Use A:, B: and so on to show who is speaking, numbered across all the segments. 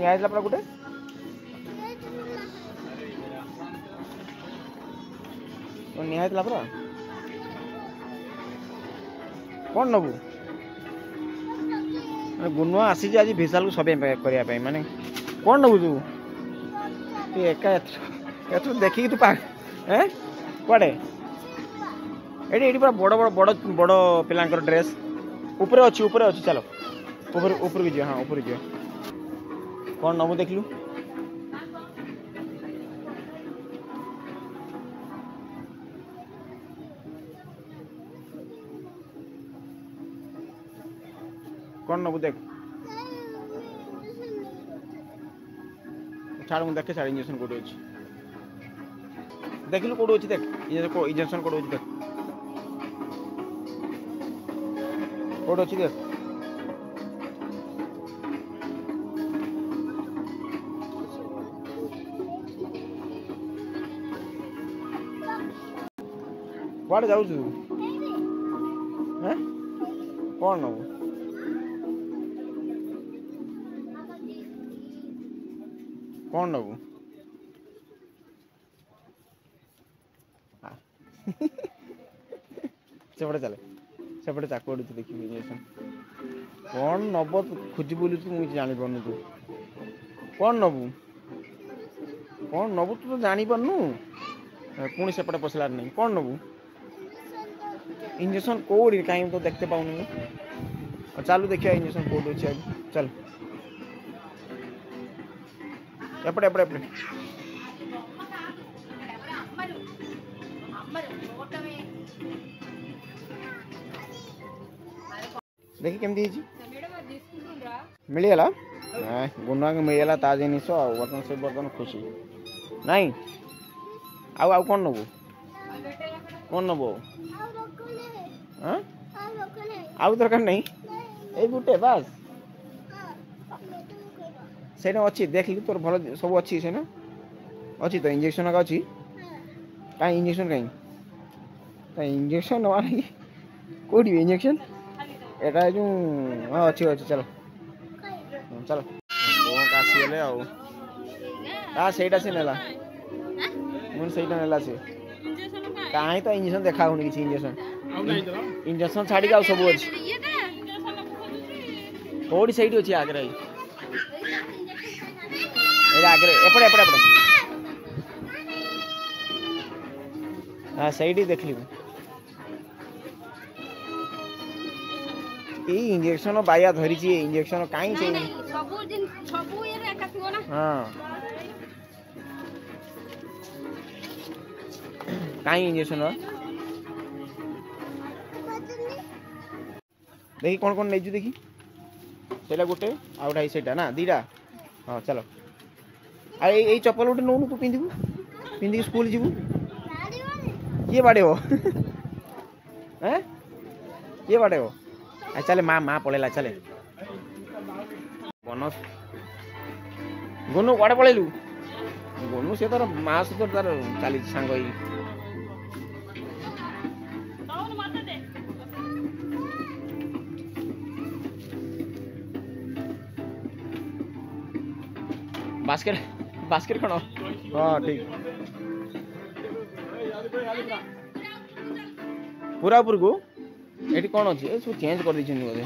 A: निया परा गोटे निया परा कौन नबू गुनुआ आसी आज विशाल को सब करने माने कौन नबू तू एका एत देखिक तू कड़े ये पूरा बड़ बड़ बड़ बड़ पिलांकर ड्रेस ऊपर अच्छी चलो ऊपर की हाँ ऊपर जी कौन नबू देखलु कौन नबू देख छाड़ मुझे देखे छाड़ इंजेक्शन कोड अच्छी देखिलु कोड अच्छी देख इंजेक्शन कोड अच्छी देख कोड अच्छी देख कुआड़े जाऊ कौन नबू कौन नबू सेपटे चले सेपटे चाकू आड़ देखी इंजेक्शन कौन नब खोजी बोलू तू मुझे जानी पारनु तू कौन नबू तू तो जानी पारनु पुणी सेपटे पसलार नहीं कौन नबू इंजेक्शन कोड कहीं तो देखते पाऊनी चालू देखिए इंजेक्शन कोड अच्छे चल एपटे एपटे एपटे देखी केमती मिलगला गुना मिलगला ता जिनिस बर्तन से बर्तन खुशी नहीं आउ कौन नबू कौन नबू आउ दरकार नहीं ये गुटे बास से अच्छी देख ली तोर भल सब अच्छी से अच्छी तो इंजेक्शन का अच्छी कहीं इंजेक्शन कहीं इंजेक्शन नवा नहीं कौटी इंजेक्शन एटा जो हाँ अच्छी अच्छी चलो चलो आसीगले आईटा से नेला मुझे सहीटा नेला से कहीं तो इंजेक्शन देखा होनी किसी इंजेक्शन छाड़ी का सब अच्छी कौटी सही अच्छी आगे आगे एपटे एपटे एपटे हाँ सही देख ली इंजेक्शन बाया धरी इंजेक्शन कहीं से हाँ कहीं इंजेक्शन देखी कौन कौन नहीं देखी से गोटे आ गए से ना दीटा हाँ चलो आई चप्पल गोटे नौनु तू पिंधि स्कूल जीवु किए बाड़े हो किए बाड़े हो चले माँ पलैला चले बनस गोनू कड़े पलैलु गोनू से तार माँ सहित तार चली सांग बास्केट बास्केट कौन हाँ ठीक पूरा ऊपर को ये कौन अच्छे सब चेंज कर दी बोधे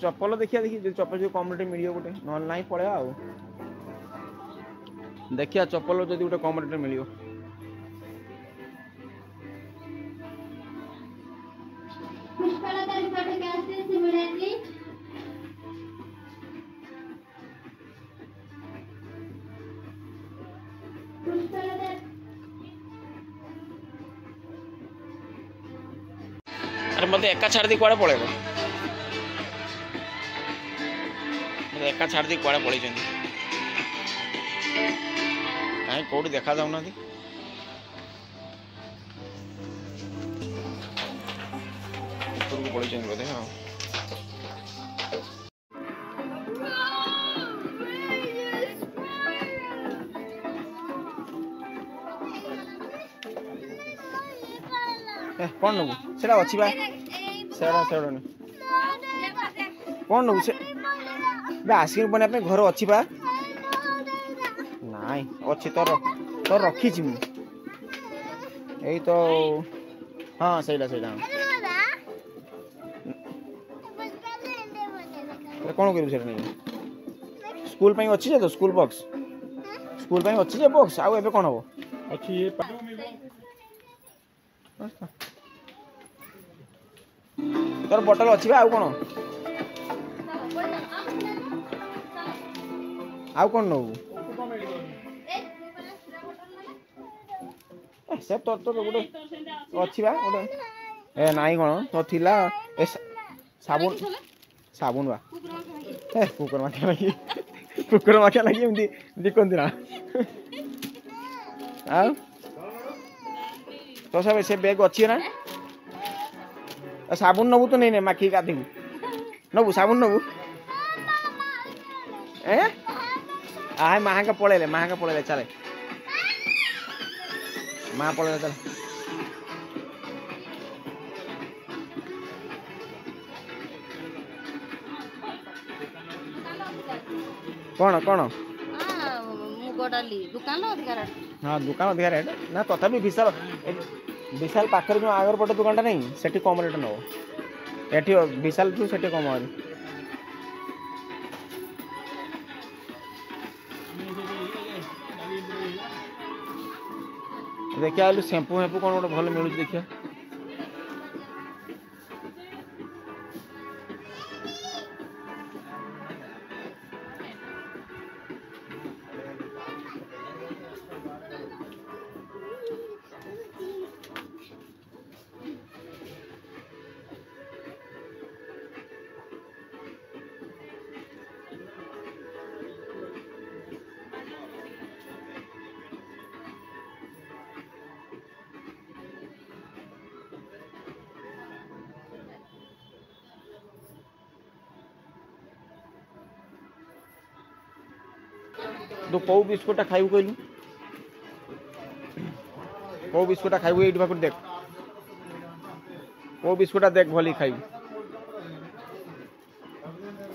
A: चप्पल देखिए देखिए चप्पल जो कम रेट मिल गोटे ना ना पड़े आ देखिए चप्पल जब गोटे कम रेट मिल अरे मत एका छाड़ दी कड़े पड़ेगा एका छाड़ दी कड़े पड़े कहीं कौटी देखा जाऊना पड़े बोधे हाँ कौन नबू से अच्छी बा सेड़ा सेड़ा कौन नबू से आइसक्रीम बनाने घर अच्छी बा नाई अच्छी तोर तोर रखी यही तो हाँ सहीला सहीला कौन करू से नहीं स्कूल पे अच्छी जे तो स्कूल बॉक्स स्कूल पे अच्छी जे बॉक्स आउ एबे कौन हो अच्छी ये तोर बोतल अच्छी बा आउ कौन आउ कौन नबू से तो गोटे अच्छी बा गोटे ए नाई कौन तो थिला ए साबुन साबुन बा ए कुकुर माखिया लगी एमती दिखती ना आ तो सब से बैग अच्छी ना साबुन नबू तो नहीं ने माखी गाधी नबू साबुन नबू ए आए महंगा पड़े चले माँ पड़े चल कौन कौन हाँ दुकान अधिकार रेट ना तथापि विशाल विशाल पाखर जो आगर पटे दुकान नहीं सेठी कम रेट नब एटी विशाल ठू सेठी कम देखिए शैम्पू फैम्पू कौन गोटे भल मिलूँ देखिए तो कौ बिस्कुटा खाइबू कहलु कौ बिस्कुटा खाइबू ये पाक देख कौ बिस्कुटा देख भली खाइबू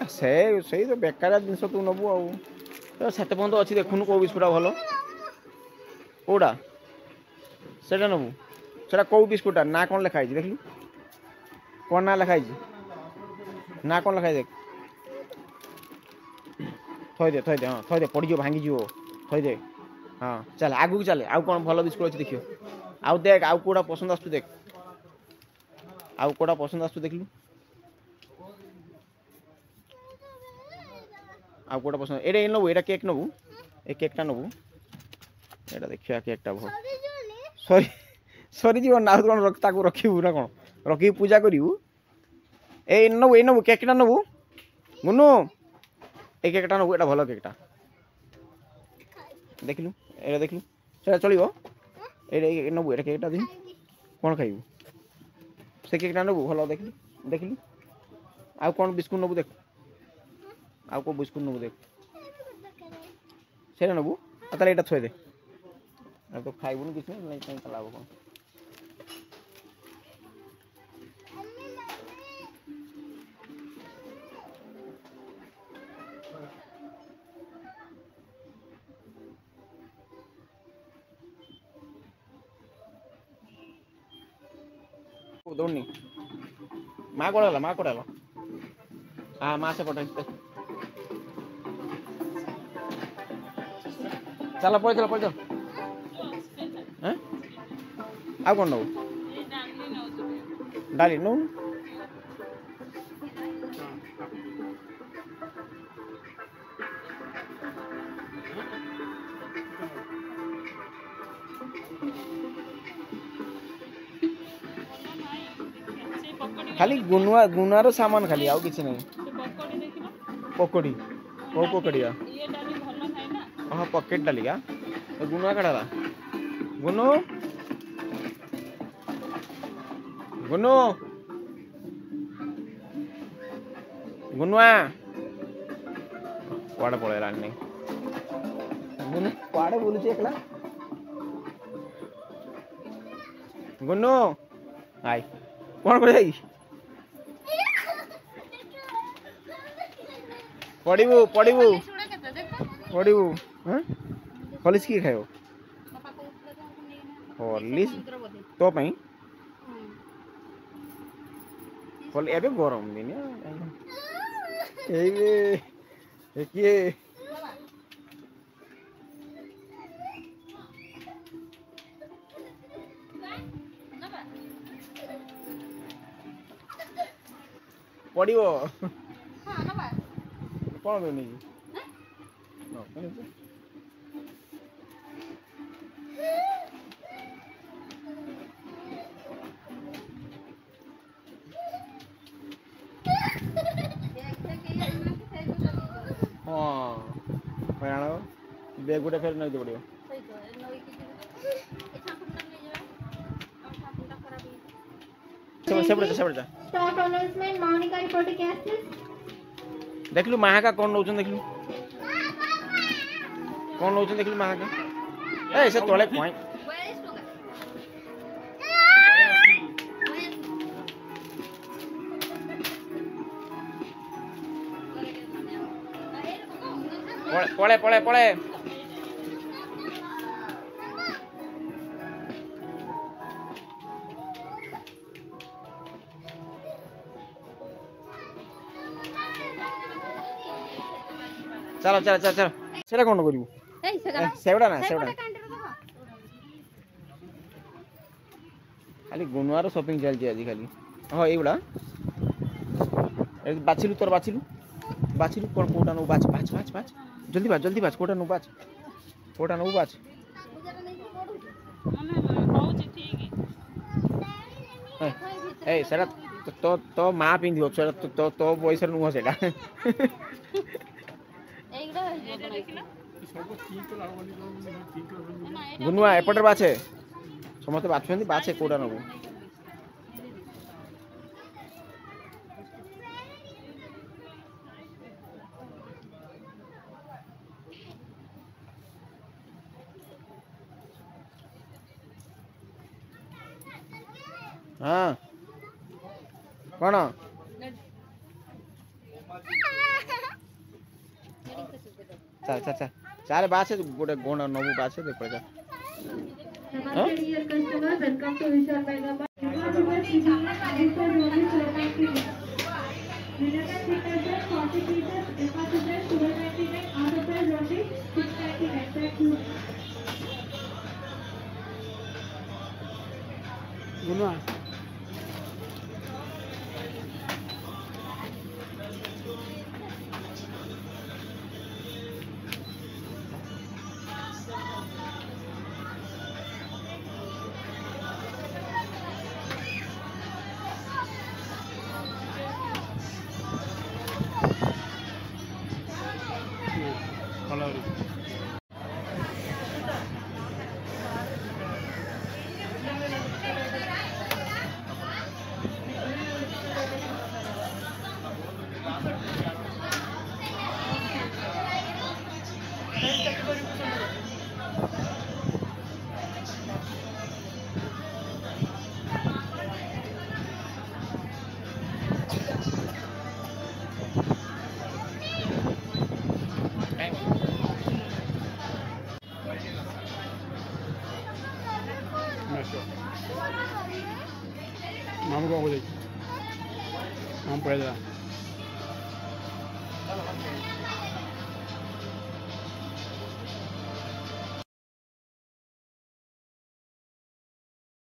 A: से सही तो बेकार जिनस तू नबू आ से पर्यंत अच्छी देखुन कौ बिस्कुटा भल कौटा से नबू से कौ बिस्कुटा ना कौन लिखाई देखलु कौन ना लिखाई ना कौन लिखाई देख थई दे हाँ थई दे पड़ जो भांगी जो थई दे हाँ चल आगू चले आउ कौन भल बिस्कुट अच्छी देखियो आउ देख आउ कोड़ा पसंद आसु देख आउ कोड़ा पसंद आसु देखलु आउ कोड़ा पसंद एटा नबू एटा केक नबू ए केकटा नबू एटा देखिया केकटा भल सरी सरी जीव ना कौन ताकू रखिबू ना कौन रखी पूजा करिबू ए नबू केकटा नबू मुनु एक केकटा नबू एटा भल केकटा देखलु एटा देखलु सेटा चलिबो ए नबू एटा केकटा दिन कौन खाइबू से केकटा नबू भल देखलु देखलु आउ कौन बिस्कुट नबू देख आउ को बिस्कुट नबू देख सेटा नबू ताले एटा थोय दे अब तो खाइबू न किछ नहीं कहीं चलाबो कौन दौड़नी माँ कोड़ा हाँ माँ से पटा चलो पड़ चलो हाँ आ कौन नौ डाली नौ खाली गुनुआर सामान खाली आउ किसी नहीं पकोड़ी कौ पकोड़ी हाँ पकेट डाली क्या गुनुआ कड़ा गुनु गुनु गुनुआ कुआड़े पळेला नहीं गुनु कुआड़े बोलुची एकला गुनु हाय कौन कर जाई पढ़िबू पढ़िबू पढ़िबू हां कॉलेज की खायो हॉर्लिक्स तो पई कल एबे गरम दिन एबे एकिए पड़िबो हां नबा कोन गनी न कोन हां पयाणो बैग गुटे फेर नै पड़ियो सेपटा
B: stock announcement Monika reporting cash
A: देखलु महाका कोन नौचन देखलु कोन नौचन देखलु महाका ए से तोले कोइ पळे पळे पळे चलो चलो चलो चलो सेटा कोन करिवु सेवडा ना सेवडा खाली गुनुआर शॉपिंग चलती आज खाली हां एगुडा बाछिलु तोर बाछिलु कोन कोटा नो बाछ बाछ बाछ बाछ जल्दी बाछ कोटा नो बाछ ए सेटा तो तो मा पिंदियो सेटा तो तो पैसा नुह सेटा गुनुआ एपटर बाछे समस्त बाछुंदी बाछे कोडा नबो हां कोन चल चल चल चार बाछे गोटे गोण नबु बाछे देख पड़ेगा हां
B: dear customer welcome to Vishal mega mart
A: गुनुआ
C: मामू को बोले माम पड़ेगा